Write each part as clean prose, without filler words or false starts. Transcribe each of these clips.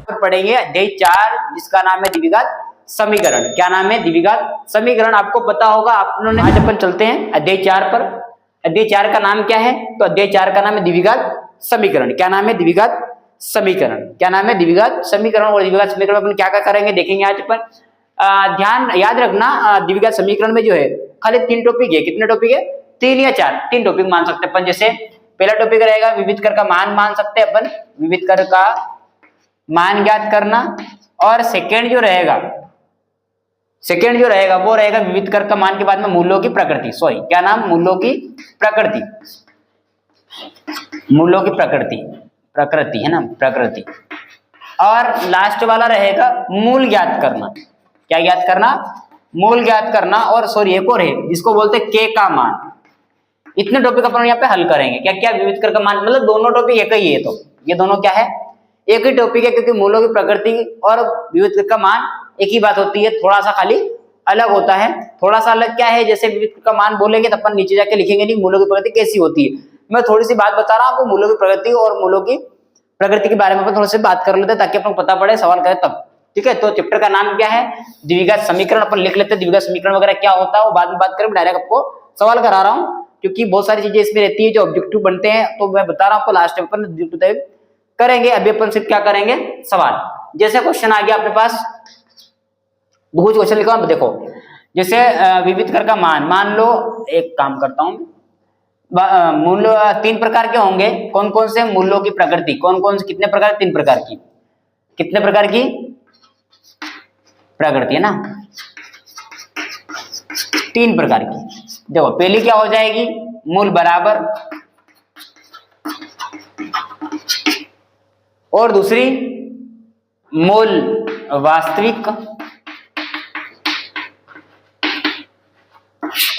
पढ़ेंगे अध्याय 4 जिसका नाम है द्विघात समीकरण। क्या नाम है? द्विघात समीकरण। आपको पता होगा आपने। आज अपन चलते हैं अध्याय 4 पर। अध्याय 4 का नाम क्या है? तो अध्याय 4 का नाम है द्विघात समीकरण। क्या नाम है? द्विघात समीकरण। क्या नाम है? द्विघात समीकरण। और द्विघात समीकरण अपन क्या क्या करेंगे देखेंगे आज अपन। ध्यान याद रखना, द्विघात समीकरण में जो है खाली 3 टॉपिक है। कितने टॉपिक है? 3 या 4, 3 टॉपिक मान सकते हैं अपन। जैसे पहला टॉपिक रहेगा विविध कर का मान मान सकते हैं अपन, विविध कर का मान ज्ञात करना। और सेकंड जो रहेगा वो रहेगा विविध कर का मान के बाद में मूल्यों की प्रकृति। सॉरी, क्या नाम? मूल्यों की प्रकृति। मूल्यों की प्रकृति है ना, प्रकृति। और लास्ट वाला रहेगा मूल ज्ञात करना। क्या ज्ञात करना? मूल ज्ञात करना। और सॉरी एक और है जिसको बोलते हैं के का मान। इतने टॉपिक अपन यहाँ पे हल करेंगे। क्या क्या? विविध कर का मान, मतलब दोनों टॉपिक एक ही है। तो ये दोनों क्या है? एक ही टॉपिक है, क्योंकि मूलों की प्रकृति और विविध कर का मान एक ही बात होती है, थोड़ा सा खाली अलग होता है। थोड़ा सा अलग क्या है? जैसे विविध कर का मान बोलेंगे तो अपन नीचे जाके लिखेंगे नहीं मूलों की प्रकृति कैसी होती है। मैं थोड़ी सी बात बता रहा हूँ आपको मूलों की प्रकृति और मूलों की प्रकृति के बारे में अपन थोड़ी सी बात कर लेते हैं ताकि अपन को पता पड़े, सवाल करें तब। ठीक है, तो चैप्टर का नाम क्या है? द्विघात समीकरण। अपन लिख लेते हैं द्विघात समीकरण वगैरह क्या होता है वो बाद में बात करें। डायरेक्ट आपको सवाल करा रहा हूँ क्योंकि बहुत सारी चीजें इसमें रहती है जो ऑब्जेक्टिव बनते हैं, तो मैं बता रहा हूँ आपको। लास्ट में अपन ऑब्जेक्टिव करेंगे। अभी अपन सिर्फ क्या करेंगे? सवाल। जैसे क्वेश्चन आ गया अपने पास, कुछ क्वेश्चन लिखा देखो। जैसे विविध कर का मान लो, एक काम करता हूँ, मूल्य 3 प्रकार के होंगे। कौन कौन से? मूल्यों की प्रकृति। कौन कौन से? कितने प्रकार? 3 प्रकार की। कितने प्रकार की प्रकृति है ना? 3 प्रकार की। देखो पहली क्या हो जाएगी? मूल बराबर। और दूसरी मूल वास्तविक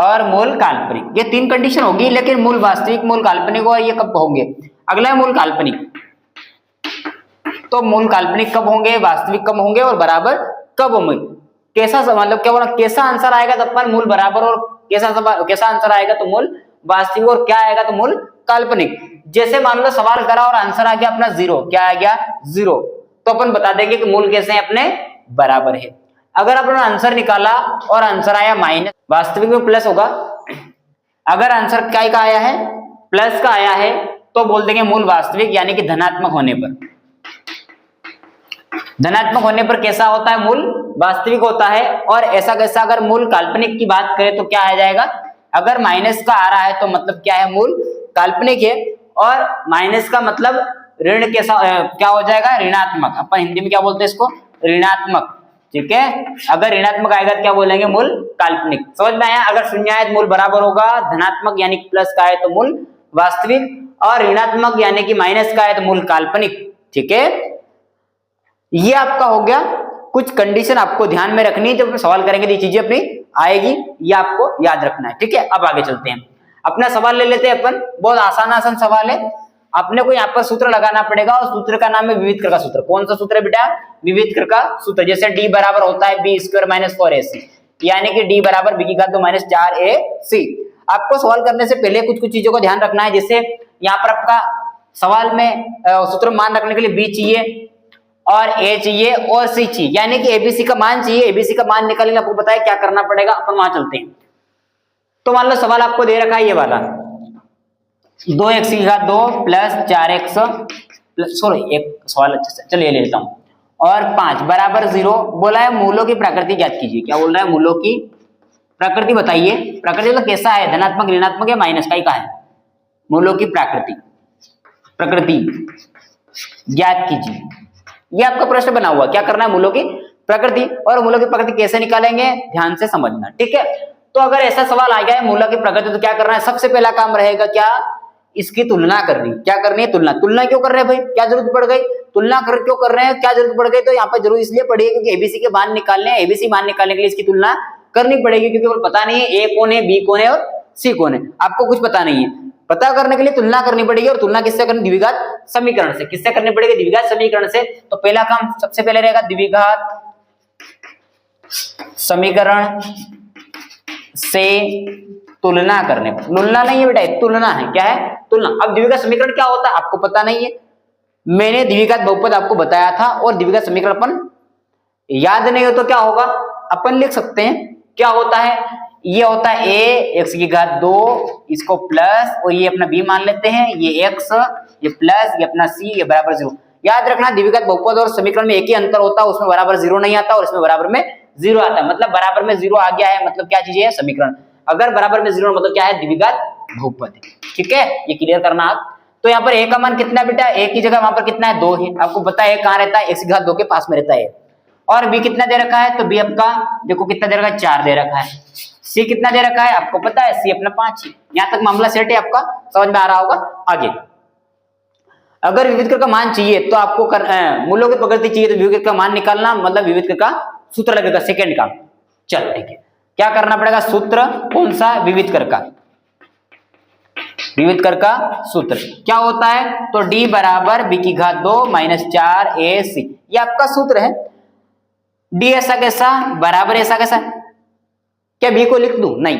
और मूल काल्पनिक। ये 3 कंडीशन होगी, लेकिन मूल वास्तविक, मूल काल्पनिक और ये कब होंगे? अगला है मूल काल्पनिक। तो मूल काल्पनिक कब होंगे, वास्तविक कब होंगे और बराबर कब होंगे? कैसा मतलब क्या बोला? कैसा आंसर आएगा तो अपन मूल बराबर, और कैसा आंसर आएगा तो मूल वास्तविक, और क्या आएगा तो मूल काल्पनिक। जैसे मान लो सवाल करा और आंसर आ गया अपना 0। क्या आ गया? 0। तो अपन बता देंगे कि मूल कैसे हैं अपने? बराबर है। अगर अपन आंसर निकाला और आंसर आया माइनस, वास्तविक में प्लस होगा। अगर आंसर क्या का आया है? प्लस का आया है, तो बोल देंगे मूल वास्तविक, यानी कि धनात्मक होने पर। धनात्मक होने पर कैसा होता है? मूल वास्तविक होता है। और ऐसा कैसा? अगर मूल काल्पनिक की बात करें तो क्या आ जाएगा? अगर माइनस का आ रहा है तो मतलब क्या है? मूल काल्पनिक है। और माइनस का मतलब ऋण कैसा क्या हो जाएगा? ऋणात्मक। अपन हिंदी में क्या बोलते हैं इसको? ऋणात्मक। ठीक है, अगर ऋणात्मक आएगा तो क्या बोलेंगे? मूल काल्पनिक। समझ में आया? अगर शून्य आए तो मूल बराबर होगा, धनात्मक यानी कि प्लस का है तो मूल वास्तविक, और ऋणात्मक यानी कि माइनस का है तो मूल काल्पनिक। ठीक है, ये आपका हो गया। कुछ कंडीशन आपको ध्यान में रखनी है, जब सवाल करेंगे तो ये चीजें अपनी आएगी, ये आपको याद रखना है। ठीक है, अब आगे चलते हैं, अपना सवाल ले लेते हैं अपन। बहुत आसान सवाल है। अपने को यहाँ पर सूत्र लगाना पड़ेगा, और सूत्र का नाम है विविध कर का सूत्र। कौन सा सूत्र है बेटा? विविध कर का सूत्र। जैसे डी बराबर होता है बी स्क्वायर माइनस 4ac, यानी कि डी बराबर बी की घात 2 माइनस 4ac। आपको सवाल करने से पहले कुछ चीजों को ध्यान रखना है। जैसे यहाँ पर आपका सवाल में सूत्र मान रखने के लिए बी चाहिए, और ए चाहिए, और सी चाहिए, यानी कि एबीसी का मान चाहिए। एबीसी का मान निकालने आपको पता है क्या करना पड़ेगा, अपन वहां चलते हैं। तो मान लो सवाल आपको दे रखा है ये वाला, 2x की घात 2 प्लस 4x सॉरी एक सवाल अच्छा से चलिए ले लेता हूं, और 5 बराबर 0। बोला है मूलों की प्रकृति ज्ञात कीजिए। क्या बोल रहा है? मूलों की प्रकृति बताइए। प्रकृति मतलब कैसा है? धनात्मक, ऋणात्मक या माइनस का ही का है? मूलों की प्रकृति ज्ञात कीजिए। ये आपका प्रश्न बना हुआ। क्या करना है? मूलों की प्रकृति। और मूलों की प्रकृति कैसे निकालेंगे, ध्यान से समझना। ठीक है, तो अगर ऐसा सवाल आ गया है मूलों की प्रकृति, तो क्या करना है? सबसे पहला काम रहेगा क्या? इसकी तुलना करनी। क्या करनी है? तुलना क्यों कर रहे हैं भाई? क्या जरूरत पड़ गई? तुलना क्यों कर रहे हैं? क्या जरूरत पड़ गई? तो यहाँ पर जरूरत इसलिए पड़ी है क्योंकि एबीसी के मान निकालने हैं। एबीसी मान निकालने के लिए इसकी तुलना करनी पड़ेगी, क्योंकि पता नहीं है ए कौन है, बी कौन है और सी कौन है। आपको कुछ पता नहीं है, पता करने के लिए तुलना करनी पड़ेगी। और तुलना किससे करनी? द्विघात समीकरण से। किससे करनी पड़ेगी? द्विघात समीकरण से। तो पहला काम सबसे पहले रहेगा द्विघात समीकरण से तुलना करने पर। तुलना नहीं है बेटा, तुलना है। क्या है? तुलना। अब द्विघात समीकरण क्या होता है आपको पता नहीं है, मैंने द्विघात बहुपद आपको बताया था और द्विघात समीकरण अपन याद नहीं हो तो क्या होगा, अपन लिख सकते हैं। क्या होता है, ये होता है a x की घात 2, इसको प्लस और ये अपना b मान लेते हैं, ये x, ये प्लस, ये अपना c, ये बराबर 0। याद रखना द्विघात बहुपद और समीकरण में एक ही अंतर होता है, उसमें बराबर 0 नहीं आता और इसमें बराबर में 0 आता है। मतलब बराबर में 0 आ गया है मतलब क्या चीज है, समीकरण। अगर बराबर में 0 मतलब क्या है, द्विघात बहुपद है। ठीक है, ये क्लियर करना आप। तो यहाँ पर a का मान कितना बेटा, a की जगह वहां पर कितना है, 2 है। आपको पता है कहाँ रहता है, x की घात 2 के पास में रहता है। और b कितना दे रखा है, तो b आपका देखो कितना दे रखा है, 4 दे रखा है। c कितना दे रखा है, आपको पता है c अपना 5 है। यहाँ तक मामला सेट है, आपका समझ में आ रहा होगा। आगे अगर विविध कर का मान चाहिए तो आपको मूलों की प्रकृति चाहिए तो विविध कर का मान निकालना, मतलब विविध कर का सूत्र लगेगा सेकंड का। चलो ठीक है, क्या करना पड़ेगा, सूत्र कौन सा, विविध कर का। विविध कर का सूत्र क्या होता है, तो d बराबर b की घात 2 माइनस 4ac, ये आपका सूत्र है। d ऐसा कैसा, बराबर ऐसा कैसा, क्या b को लिख दूं, नहीं,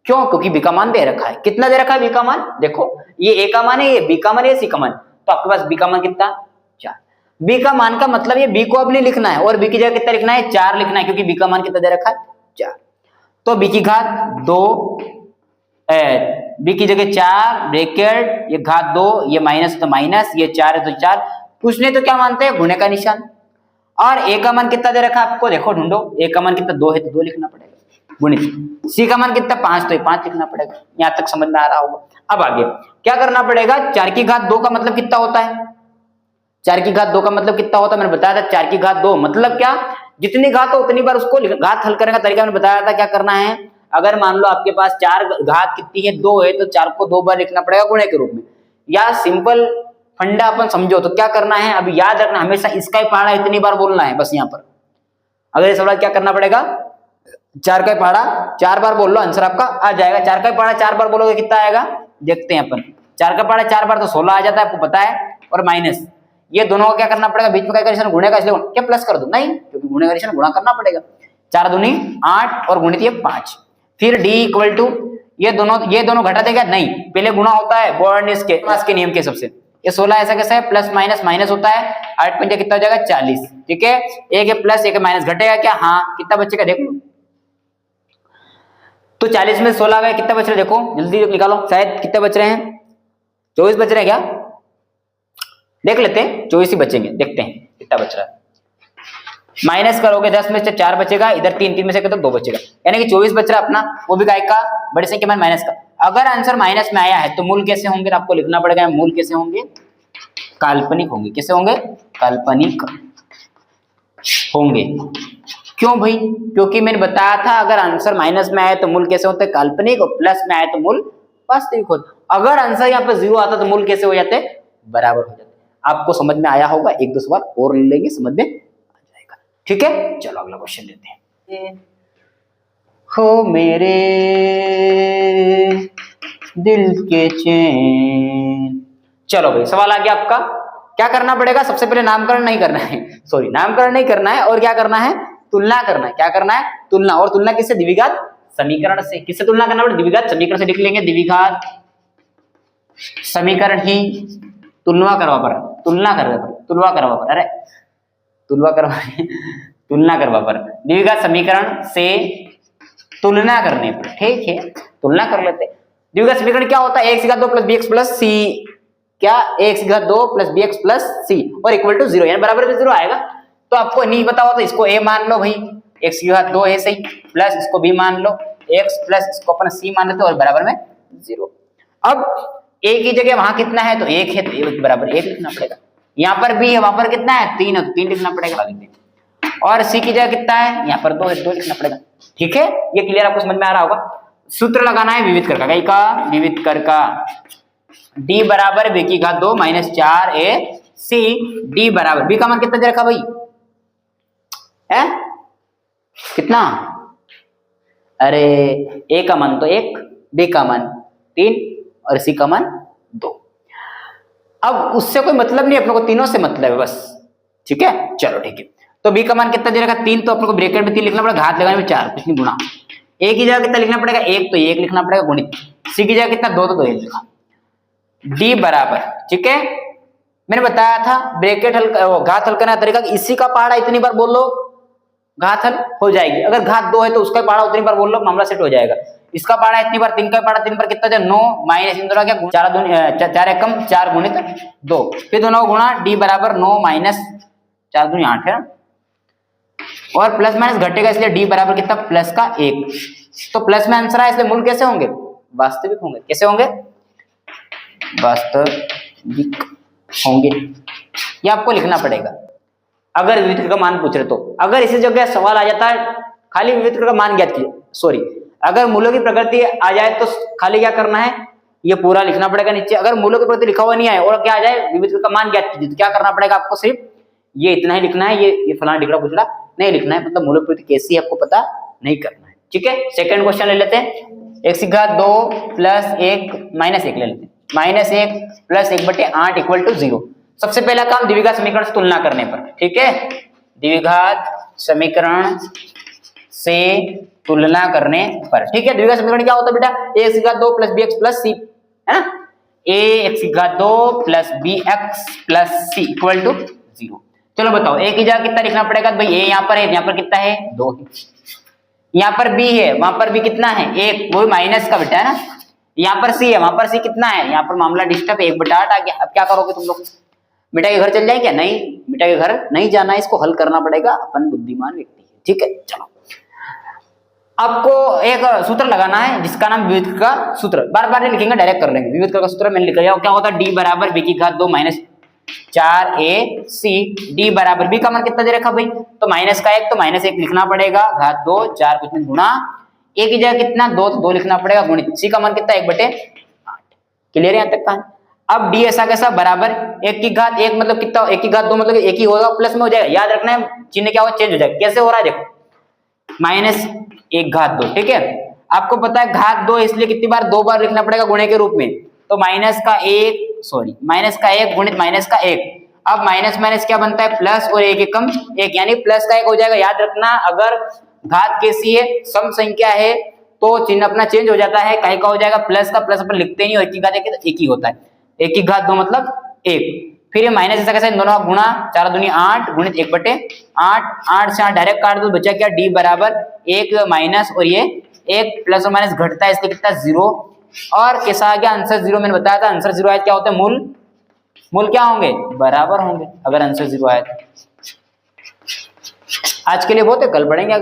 क्यों, क्योंकि b का मान दे रखा है। कितना दे रखा है b का मान, देखो ये a का मान है, ये b का मान है, c का मान, तो आपके पास b का मान कितना, 4। b का मान का मतलब ये b को अब नहीं लिखना है और b की जगह कितना लिखना है, 4 लिखना है, क्योंकि b का मान कितना दे रखा है, 4। तो b की घात 2, b की जगह 4 ब्रैकेट, ये घात 2, ये माइनस तो माइनस, ये 4 है तो 4। पूछने तो क्या मानते हैं, गुणे का निशान। और a का मान कितना दे रखा है आपको, देखो ढूंढो, a का मान कितना 2 है तो 2 लिखना पड़ेगा गुणित, c का मान कितना 5 तो 5 लिखना पड़ेगा। यहाँ तक समझ में आ रहा होगा। अब आगे क्या करना पड़ेगा, 4 की घात 2 का मतलब कितना होता है, 4 की घात 2 का मतलब कितना होता है, मैंने बताया था 4 की घात 2 मतलब क्या, जितनी घात हो उतनी बार उसको घात हल करने का तरीका मैंने बताया था। क्या करना है, अगर मान लो आपके पास 4 घात कितनी है, 2 है, तो 4 को 2 बार लिखना पड़ेगा गुणे के रूप में। या सिंपल फंडा अपन समझो तो क्या करना है, अभी याद रखना हमेशा इसका ही पहाड़ा इतनी बार बोलना है बस। यहाँ पर अगर ये सवाल क्या करना पड़ेगा, 4 का पहाड़ा 4 बार बोल लो, आंसर आपका आ जाएगा। 4 का पहाड़ा 4 बार बोलोगे कितना आएगा, देखते हैं अपन। 4 का पहाड़ा 4 बार तो 16 आ जाता है, आपको पता है। और माइनस ये दोनों को क्या करना पड़ेगा, बीच में का निशान गुणे का, इसलिए क्या प्लस कर दो, नहीं, क्योंकि गुणे का निशान गुणा करना पड़ेगा। 4 दूनी 8 और गुणित ये 5। फिर d इक्वल टू ये दोनों घटा देगा, नहीं, पहले गुणा होता है बोर्निस के नियम के हिसाब से। ये 16 ऐसा कैसा है, प्लस माइनस माइनस होता है, 8 पंजा कितना हो जाएगा 40। ठीक है, एक है प्लस एक है माइनस, घटेगा क्या, हाँ, कितना बचेगा देख लो। तो 40 में 16 गए, कितना बच रहे देखो, जल्दी निकालो, शायद कितने बच रहे हैं, 24 बच रहे हैं क्या, देख लेते हैं, 24 ही बचेंगे, देखते हैं कितना बच रहा है। माइनस करोगे 10 में से 4 बचेगा, इधर 3 में से तो 2 बचेगा, यानी कि 24 बच रहा है अपना, वो भी काय का, बड़े संख्या मान माइनस का। अगर आंसर माइनस में आया है तो मूल कैसे होंगे, तो आपको लिखना पड़ेगा, मूल कैसे होंगे, काल्पनिक होंगे। कैसे होंगे, काल्पनिक होंगे। क्यों भाई, क्योंकि मैंने बताया था अगर आंसर माइनस में आए तो मूल कैसे होते हैं, काल्पनिक, और प्लस में आए तो मूल वास्तविक होते। अगर आंसर यहाँ पे 0 आता तो मूल कैसे हो जाते, बराबर हो जाते। आपको समझ में आया होगा, एक दो सवाल और ले लेंगे, समझ में आ जाएगा। ठीक है, चलो अगला क्वेश्चन लेते हैं। हो मेरे दिल के चैन, चलो भाई सवाल आ गया आपका। क्या करना पड़ेगा, सबसे पहले नामकरण नहीं करना है, सॉरी नामकरण नहीं करना है, और क्या करना है, तुलना करना है। क्या करना है, तुलना। और तुलना किससे, द्विघात समीकरण से। किससे तुलना करना पड़ेगा, द्विघात समीकरण से लिख लेंगे, द्विघात समीकरण ही तुलना करवा पर, तुलना करवा पर, तुलना करवा पर, अरे तुलना करवा तुलना करवा पर, द्विघात समीकरण से तुलना करने पर। ठीक है, तुलना कर लेते। द्विघात समीकरण क्या होता है, x की घात 2 प्लस bx प्लस c, क्या, x की घात 2 प्लस bx प्लस c और इक्वल टू 0, यानी बराबर में 0 आएगा। तो आपको नहीं पता हो तो इसको a मान लो भाई, x की घात 2 है सही, प्लस इसको b मान लो, x प्लस इसको अपन c मान लेते और बराबर में 0। अब a की जगह वहां कितना है, तो 1 है, तो a बराबर 1 लिखना पड़ेगा। यहाँ पर b है, वहां पर कितना है 3 है, तो 3 लिखना पड़ेगा। और c की जगह कितना है, यहाँ पर 2 है, 2 लिखना पड़ेगा। ठीक है, ये क्लियर आपको समझ में आ रहा होगा। सूत्र लगाना है विविध कर का, कई का विविध कर का, d बराबर b की घात 2 माइनस 4ac, d बराबर b का मान कितना दे रखा भाई, है कितना, अरे a का मान तो 1, b का मान 3 और c का मान 2। अब उससे कोई मतलब नहीं, अपने को तीनों से मतलब है बस। ठीक है, चलो ठीक है। तो b का मान कितना दे रखा 3, तो अपने को ब्रैकेट में 3 लिखना पड़ेगा, घात लगाने में 4, कुछ नहीं गुणा। a की जगह कितना लिखना पड़ेगा 1, तो 1 लिखना पड़ेगा गुणित, c की जगह कितना 2, तो 2 लिखा, d बराबर, ठीक है, मैंने बताया था ब्रैकेट हल घात हल करने का तरीका, इसी का पहाड़ा इतनी बार बोल लो घात हल हो जाएगी। अगर घात 2 है तो उसका पहाड़ा उतनी बार बोल लो, मामला सेट हो जाएगा। इसका पहाड़ा इतनी बार, 3 का पहाड़ा 3 बार कितना जाए 9 माइनस इन दोनों क्या 4 एकम 4 गुणित 2, फिर दोनों गुणा d बराबर 9 माइनस 4 दूनी 8 है, और प्लस माइनस घटेगा इसलिए d बराबर कितना प्लस का 1। तो प्लस में आंसर है, इसलिए मूल कैसे होंगे? वास्तविक होंगे। कैसे होंगे? वास्तविक होंगे। ये आपको लिखना पड़ेगा अगर विविध का मान पूछ रहे तो। अगर इसी जगह सवाल आ जाता है खाली विविध का मान ज्ञात कीजिए, सॉरी अगर मूलों की प्रकृति आ जाए तो खाली क्या करना है, ये पूरा लिखना पड़ेगा नीचे। अगर मूलों की प्रकृति लिखा हुआ नहीं आए और क्या आ जाए विविध का मान ज्ञात कीजिए, तो क्या करना पड़ेगा आपको? सिर्फ ये इतना ही लिखना है, ये फलाना डिग्रा कुचला नहीं लिखना है, मतलब मूलों की प्रकृति कैसी है आपको पता नहीं करना है। ठीक है, सेकंड क्वेश्चन ले लेते हैं। x की घात 2 प्लस 1 माइनस 1 ले लेते हैं। Minus 1 plus 1/8 equal to 0। सबसे पहला काम द्विघात समीकरण से तुलना करने पर। ठीक है, द्विघात समीकरण से तुलना करने पर। ठीक है, द्विघात समीकरण क्या होता है बेटा? a की घात 2 प्लस bx प्लस c, है ना? a की घात 2 plus bx plus c equal to 0। चलो बताओ a की जगह कितना लिखना पड़ेगा? भाई a यहाँ पर है, यहाँ पर कितना है 2 है, यहाँ पर b है, वहां पर भी कितना है 1, वो माइनस का बेटा है ना। यहाँ पर c है, वहां पर c कितना है, यहाँ पर मामला डिस्टर्ब 1/8 आ गया। अब क्या करोगे तुम लोग? बेटा के घर चल जाए क्या? नहीं, बेटा के घर नहीं जाना है, इसको हल करना पड़ेगा, अपन बुद्धिमान व्यक्ति है। ठीक है, चलो आपको एक सूत्र लगाना है जिसका नाम विविध का सूत्र। बार बार नहीं लिखेंगे, डायरेक्ट कर लेंगे। विविध का सूत्र मैंने लिखा है, क्या होता है? d बराबर b की घात 2 माइनस 4ac। d बराबर b का मान कितना दे रखा भाई? तो माइनस का 1, तो माइनस 1 लिखना पड़ेगा, घात 2 4 कुछ नहीं गुणा a की जगह कितना 2, तो 2 लिखना पड़ेगा, गुणित c का मान कितना 1/8। क्लियर है यहाँ तक का? अब d ऐसा कैसा बराबर 1 की घात 1 मतलब कितना? 1 की घात 2 मतलब 1 ही होगा, प्लस में हो जाएगा। याद रखना है चिन्ह क्या होगा, चेंज हो जाएगा। कैसे हो रहा है देखो, माइनस 1 घात 2। ठीक है, आपको पता है घात 2 इसलिए कितनी बार 2 बार लिखना पड़ेगा गुणे के रूप में, तो माइनस का 1 गुणित माइनस का 1। अब माइनस माइनस क्या बनता है? प्लस, और 1 एकम 1 यानी प्लस का 1 हो जाएगा। याद रखना अगर घात कैसी है, सम संख्या है, तो चिन्ह अपना चेंज हो जाता है। काहे का हो जाएगा? प्लस का। प्लस अपन लिखते नहीं, 1 की घात 1 तो 1 ही होता है। 1 की घात 2 मतलब 1। फिर ये माइनस ऐसा कैसे, दोनों का गुणा 4 दूनी 8 गुणित 1/8। 8 से 8 डायरेक्ट काट दो, बचा क्या d बराबर 1 माइनस, और ये 1 प्लस और माइनस घटता है इसलिए कितना 0। और कैसा आ गया आंसर 0? मैंने बताया था आंसर 0 आया क्या होता है? मूल क्या होंगे? बराबर होंगे अगर आंसर 0 आया तो। आज के लिए बहुत है, कल पढ़ेंगे।